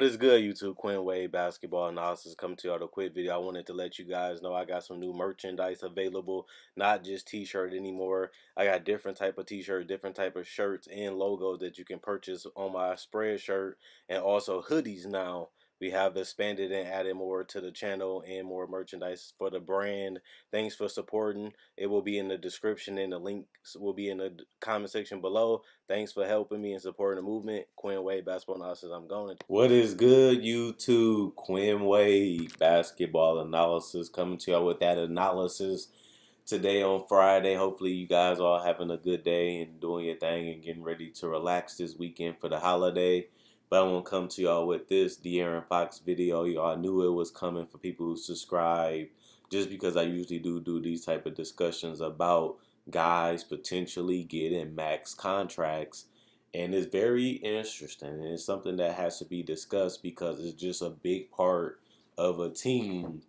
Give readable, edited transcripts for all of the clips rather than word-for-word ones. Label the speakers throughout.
Speaker 1: is good, YouTube? Quinn Wade Basketball Analysis coming to you with a quick video. I wanted to let you guys know I got some new merchandise available, not just t-shirt anymore. I got different type of t-shirt, different type of shirts and logos that you can purchase on my spread shirt, and also hoodies now. We have expanded and added more to the channel and more merchandise for the brand. Thanks for supporting. It will be in the description and the links will be in the comment section below. Thanks for helping me and supporting the movement. Quinn Wade Basketball Analysis. I'm going. What is good, YouTube? Quinn Wade Basketball Analysis coming to y'all with that analysis today on Friday. Hopefully, you guys all having a good day and doing your thing and getting ready to relax this weekend for the holiday. But I want to come to y'all with this De'Aaron Fox video. Y'all knew it was coming for people who subscribe, just because I usually do these type of discussions about guys potentially getting max contracts. And it's very interesting, and it's something that has to be discussed because it's just a big part of a team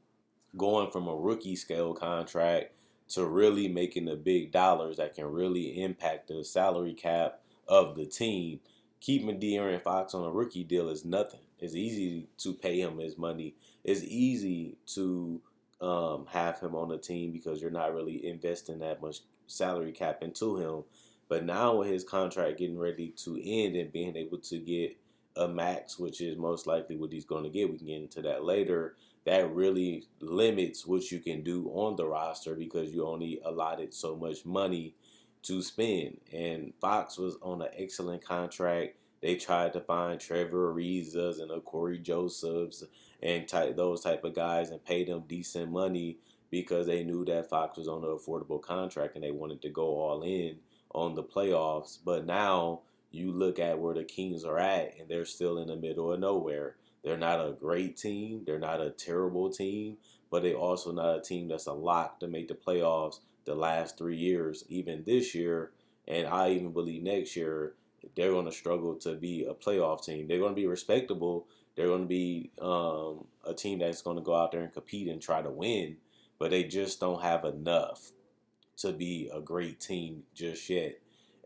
Speaker 1: going from a rookie scale contract to really making the big dollars that can really impact the salary cap of the team. Keeping De'Aaron Fox on a rookie deal is nothing. It's easy to pay him his money. It's easy to have him on the team because you're not really investing that much salary cap into him. But now with his contract getting ready to end and being able to get a max, which is most likely what he's going to get, we can get into that later, that really limits what you can do on the roster because you only allotted so much money to spend. And Fox was on an excellent contract. They tried to find Trevor Arizas and Corey Josephs and those type of guys and pay them decent money because they knew that Fox was on an affordable contract and they wanted to go all in on the playoffs. But now you look at where the Kings are at and they're still in the middle of nowhere. They're not a great team. They're not a terrible team, but they're also not a team that's a lock to make the playoffs the last 3 years, even this year. And I even believe next year they're going to struggle to be a playoff team. They're going to be respectable. They're going to be a team that's going to go out there and compete and try to win, but they just don't have enough to be a great team just yet.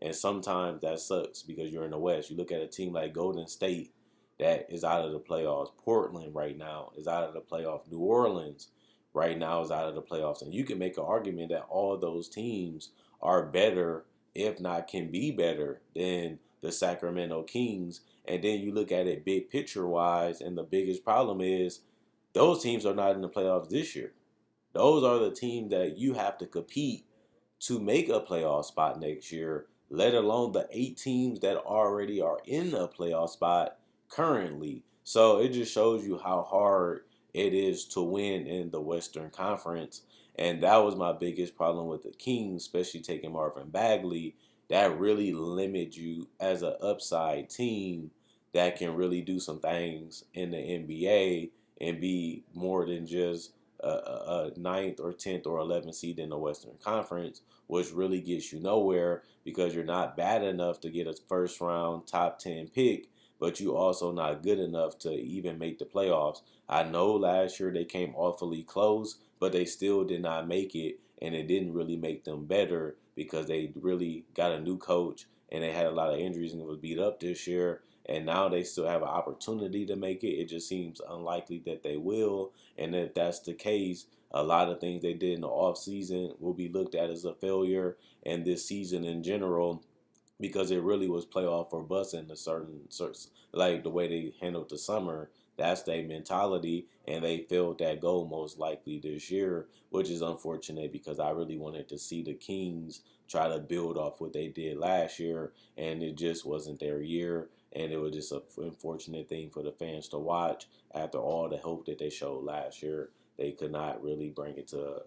Speaker 1: And sometimes that sucks because you're in the West. You look at a team like Golden State that is out of the playoffs. Portland right now is out of the playoffs. New Orleans right now is out of the playoffs. And you can make an argument that all those teams are better, if not can be better, than the Sacramento Kings. And then you look at it big picture wise, and the biggest problem is those teams are not in the playoffs this year. Those are the teams that you have to compete to make a playoff spot next year, let alone the 8 teams that already are in a playoff spot currently. So it just shows you how hard it is to win in the Western Conference. And that was my biggest problem with the Kings, especially taking Marvin Bagley. That really limits you as an upside team that can really do some things in the NBA and be more than just a ninth or 10th or 11th seed in the Western Conference, which really gets you nowhere because you're not bad enough to get a first round top 10 pick, but you also not good enough to even make the playoffs. I know last year they came awfully close, but they still did not make it, and it didn't really make them better because they really got a new coach and they had a lot of injuries and was beat up this year. And now they still have an opportunity to make it. It just seems unlikely that they will. And if that's the case, a lot of things they did in the offseason will be looked at as a failure. And this season in general, because it really was playoff or bust in a certain like the way they handled the summer. That's their mentality, and they failed that goal most likely this year, which is unfortunate because I really wanted to see the Kings try to build off what they did last year, and it just wasn't their year, and it was just an unfortunate thing for the fans to watch after all the hope that they showed last year. They could not really bring it to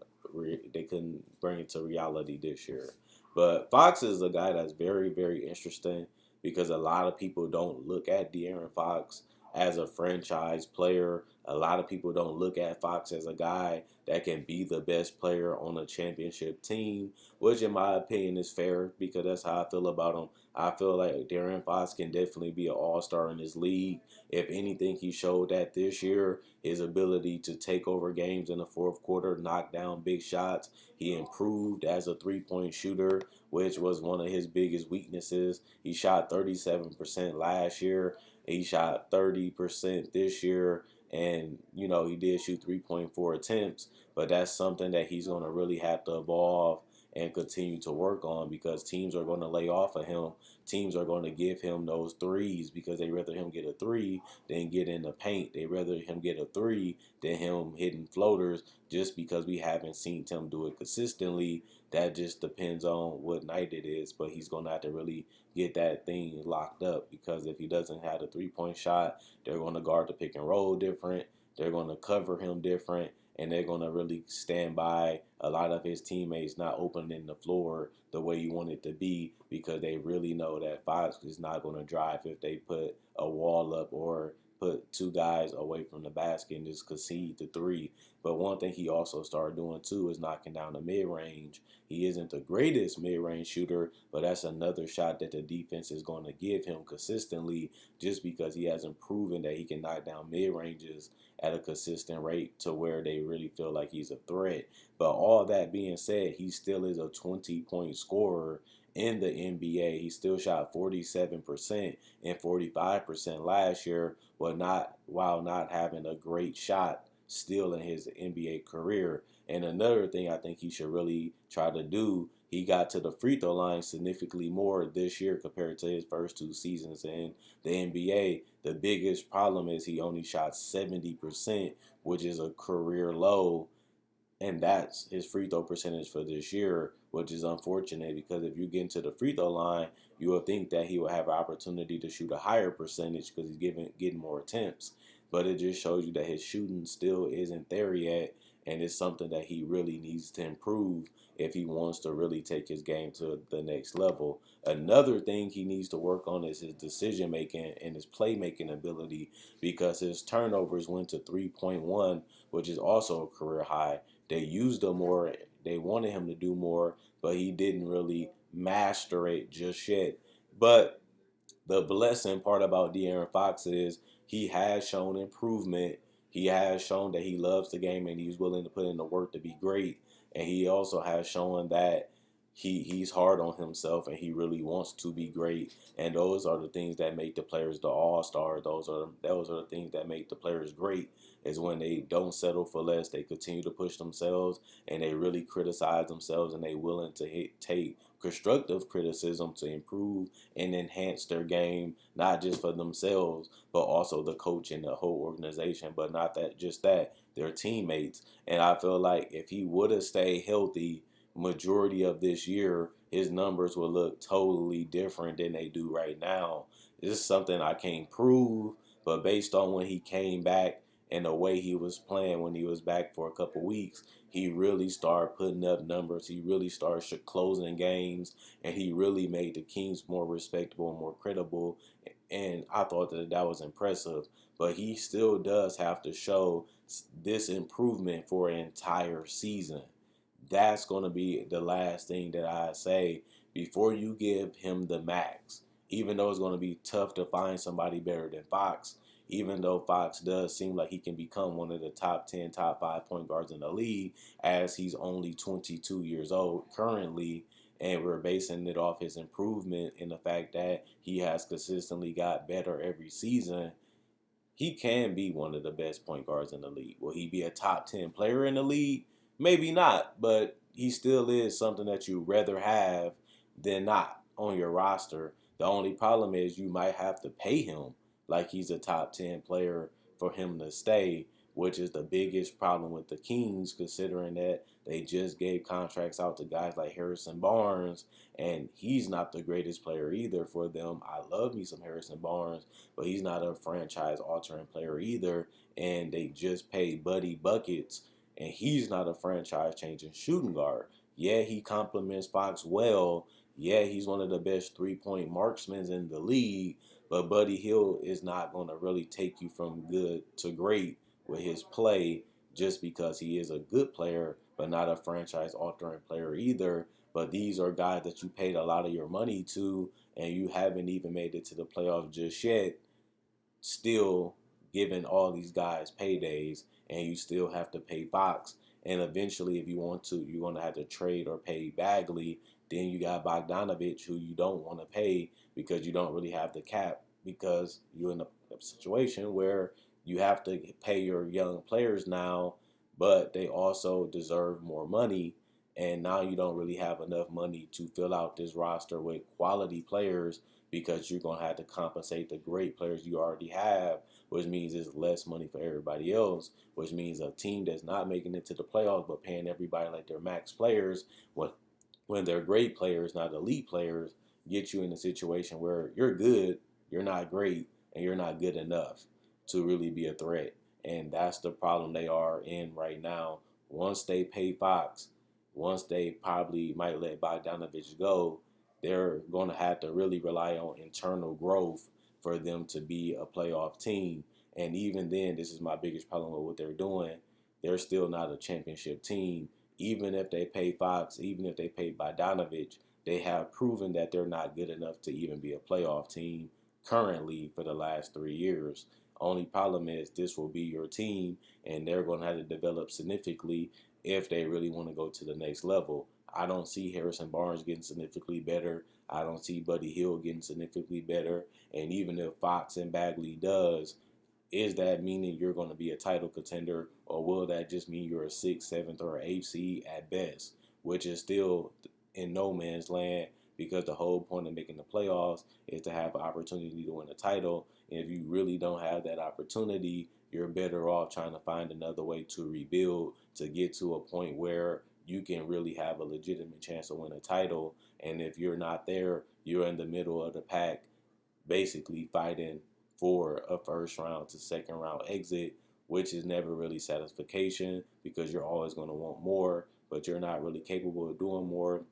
Speaker 1: they couldn't bring it to reality this year. But Fox is a guy that's very, very interesting because a lot of people don't look at De'Aaron Fox as a franchise player. A lot of people don't look at Fox as a guy that can be the best player on a championship team, which in my opinion is fair because that's how I feel about him. I feel like Darren Fox can definitely be an all-star in this league. If anything, he showed that this year, his ability to take over games in the fourth quarter, knock down big shots. He improved as a three-point shooter, which was one of his biggest weaknesses. He shot 37% last year. He shot 30% this year. And, he did shoot 3.4 attempts, but that's something that he's going to really have to evolve and continue to work on because teams are going to lay off of him. Teams are going to give him those threes because they rather him get a three than get in the paint. They rather him get a three than him hitting floaters just because we haven't seen him do it consistently. That just depends on what night it is, but he's going to have to really get that thing locked up because if he doesn't have a three-point shot, they're going to guard the pick and roll different. They're going to cover him different. And they're going to really stand by a lot of his teammates not opening the floor the way you want it to be because they really know that Fox is not going to drive if they put a wall up or put two guys away from the basket and just concede the three. But one thing he also started doing too is knocking down the mid-range. He isn't the greatest mid-range shooter, but that's another shot that the defense is going to give him consistently just because he hasn't proven that he can knock down mid-ranges at a consistent rate to where they really feel like he's a threat. But all that being said, he still is a 20-point scorer in the NBA. He still shot 47% and 45% last year while not having a great shot still in his NBA career. And another thing I think he should really try to do, he got to the free throw line significantly more this year compared to his first two seasons in the NBA. The biggest problem is he only shot 70%, which is a career low. And that's his free throw percentage for this year, which is unfortunate because if you get into the free throw line, you will think that he will have an opportunity to shoot a higher percentage because he's getting more attempts. But it just shows you that his shooting still isn't there yet, and it's something that he really needs to improve if he wants to really take his game to the next level. Another thing he needs to work on is his decision making and his playmaking ability because his turnovers went to 3.1, which is also a career high. They used him more. They wanted him to do more, but he didn't really master it just yet. But the blessing part about De'Aaron Fox is he has shown improvement. He has shown that he loves the game and he's willing to put in the work to be great. And he also has shown that he's hard on himself and he really wants to be great. And those are the things that make the players the all-star. Those are the things that make the players great is when they don't settle for less. They continue to push themselves and they really criticize themselves and they willing to take constructive criticism to improve and enhance their game, not just for themselves, but also the coach and the whole organization, but not that just that, their teammates. And I feel like if he would have stayed healthy majority of this year, his numbers will look totally different than they do right now. This is something I can't prove, but based on when he came back and the way he was playing when he was back for a couple weeks, he really started putting up numbers. He really started closing games, and he really made the Kings more respectable and more credible. And I thought that was impressive. But he still does have to show this improvement for an entire season. That's going to be the last thing that I say before you give him the max. Even though it's going to be tough to find somebody better than Fox, even though Fox does seem like he can become one of the top 10, top 5 point guards in the league, as he's only 22 years old currently, and we're basing it off his improvement in the fact that he has consistently got better every season. He can be one of the best point guards in the league. Will he be a top 10 player in the league? Maybe not, but he still is something that you rather have than not on your roster. The only problem is you might have to pay him like he's a top 10 player for him to stay, which is the biggest problem with the Kings, considering that they just gave contracts out to guys like Harrison Barnes, and he's not the greatest player either for them. I love me some Harrison Barnes, but he's not a franchise-altering player either, and they just paid Buddy buckets, and he's not a franchise-changing shooting guard. Yeah, he complements Fox well. Yeah, he's one of the best three-point marksmen in the league, but Buddy Hield is not going to really take you from good to great with his play just because he is a good player, but not a franchise altering player either. But these are guys that you paid a lot of your money to, and you haven't even made it to the playoffs just yet, still giving all these guys paydays, and you still have to pay Fox. And eventually, if you want to, you're going to have to trade or pay Bagley. Then you got Bogdanovich, who you don't want to pay because you don't really have the cap, because you're in a situation where you have to pay your young players now, but they also deserve more money. And now you don't really have enough money to fill out this roster with quality players, because you're going to have to compensate the great players you already have, which means it's less money for everybody else, which means a team that's not making it to the playoffs but paying everybody like they're max players, when they're great players, not elite players, get you in a situation where you're good, you're not great, and you're not good enough to really be a threat. And that's the problem they are in right now. Once they pay Fox, once they probably might let Bogdanovich go, they're going to have to really rely on internal growth for them to be a playoff team. And even then, this is my biggest problem with what they're doing. They're still not a championship team. Even if they pay Fox, even if they pay Bogdanovich, they have proven that they're not good enough to even be a playoff team currently for the last 3 years. Only problem is this will be your team, and they're going to have to develop significantly if they really want to go to the next level. I don't see Harrison Barnes getting significantly better. I don't see Buddy Hill getting significantly better. And even if Fox and Bagley does, is that meaning you're going to be a title contender, or will that just mean you're a sixth, seventh, or eighth seed at best, which is still in no man's land, because the whole point of making the playoffs is to have an opportunity to win a title. And if you really don't have that opportunity, you're better off trying to find another way to rebuild to get to a point where you can really have a legitimate chance to win a title. And if you're not there, you're in the middle of the pack, basically fighting for a first round to second round exit, which is never really satisfaction, because you're always going to want more, but you're not really capable of doing more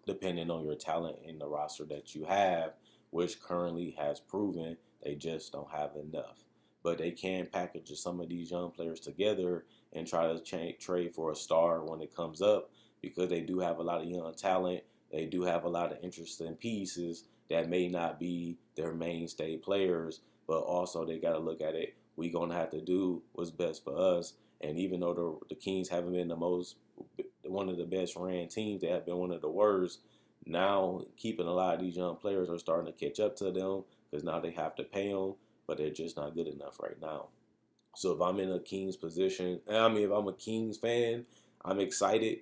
Speaker 1: depending on your talent in the roster that you have, which currently has proven they just don't have enough. But they can package some of these young players together and try to trade for a star when it comes up, because they do have a lot of young talent. They do have a lot of interesting pieces that may not be their mainstay players, but also they got to look at it. We're going to have to do what's best for us. And even though the Kings haven't been one of the best ran teams, they have been one of the worst. Now, keeping a lot of these young players are starting to catch up to them, because now they have to pay them, but they're just not good enough right now. So if I'm in a Kings position, if I'm a Kings fan, I'm excited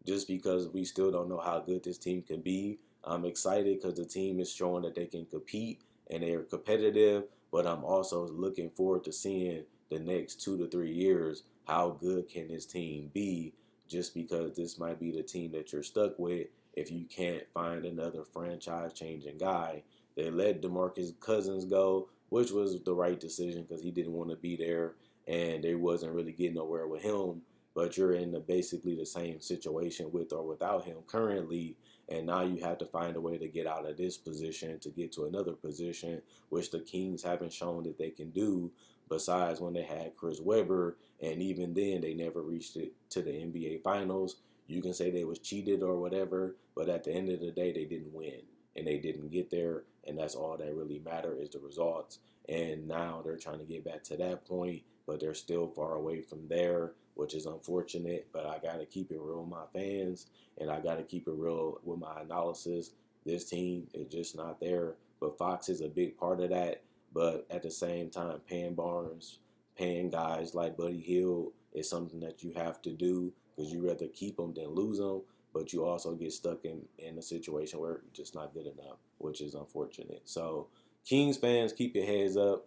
Speaker 1: just because we still don't know how good this team can be. I'm excited because the team is showing that they can compete and they are competitive, but I'm also looking forward to seeing the next 2 to 3 years how good can this team be, just because this might be the team that you're stuck with if you can't find another franchise changing guy. They let DeMarcus Cousins go, which was the right decision because he didn't want to be there and they wasn't really getting nowhere with him. But you're in basically the same situation with or without him currently, and now you have to find a way to get out of this position to get to another position, which the Kings haven't shown that they can do. Besides when they had Chris Webber, and even then they never reached it to the NBA Finals. You can say they was cheated or whatever, but at the end of the day, they didn't win and they didn't get there, and that's all that really matter is the results. And now they're trying to get back to that point, but they're still far away from there, which is unfortunate. But I got to keep it real with my fans, and I got to keep it real with my analysis. This team is just not there, but Fox is a big part of that. But at the same time, paying Barnes, paying guys like Buddy Hield is something that you have to do, because you rather keep them than lose them. But you also get stuck in a situation where you're just not good enough, which is unfortunate. So, Kings fans, keep your heads up.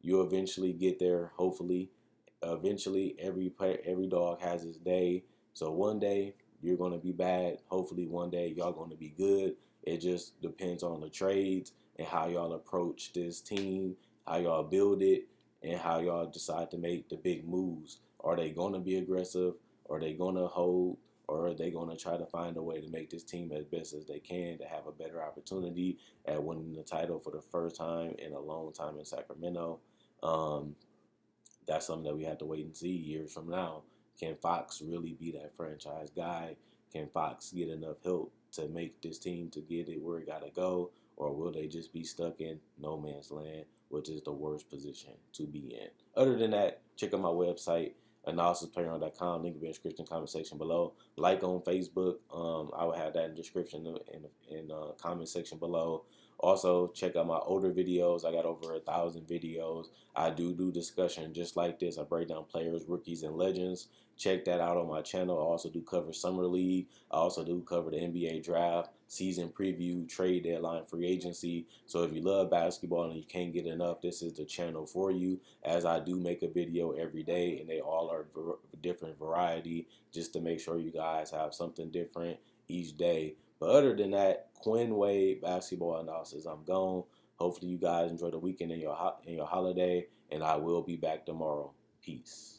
Speaker 1: You'll eventually get there, hopefully. Eventually, every dog has its day. So one day you're going to be bad. Hopefully, one day y'all going to be good. It just depends on the trades and how y'all approach this team, how y'all build it, and how y'all decide to make the big moves. Are they going to be aggressive? Are they going to hold? Or are they going to try to find a way to make this team as best as they can to have a better opportunity at winning the title for the first time in a long time in Sacramento? Um, that's something that we have to wait and see years from now. Can Fox really be that franchise guy? Can Fox get enough help to make this team to get it where it got to go? Or will they just be stuck in no man's land, which is the worst position to be in? Other than that, check out my website, analysisplayground.com. Link in the description comment section below. Like on Facebook. I will have that in the description in comment section below. Also, check out my older videos. I got over 1,000 videos. I do discussion just like this. I break down players, rookies, and legends. Check that out on my channel. I also do cover Summer League. I also do cover the NBA draft, season preview, trade deadline, free agency. So if you love basketball and you can't get enough, this is the channel for you, as I do make a video every day, and they all are different variety, just to make sure you guys have something different each day. But other than that, Quinn Wade basketball analysis. I'm gone. Hopefully you guys enjoy the weekend and your holiday, and I will be back tomorrow. Peace.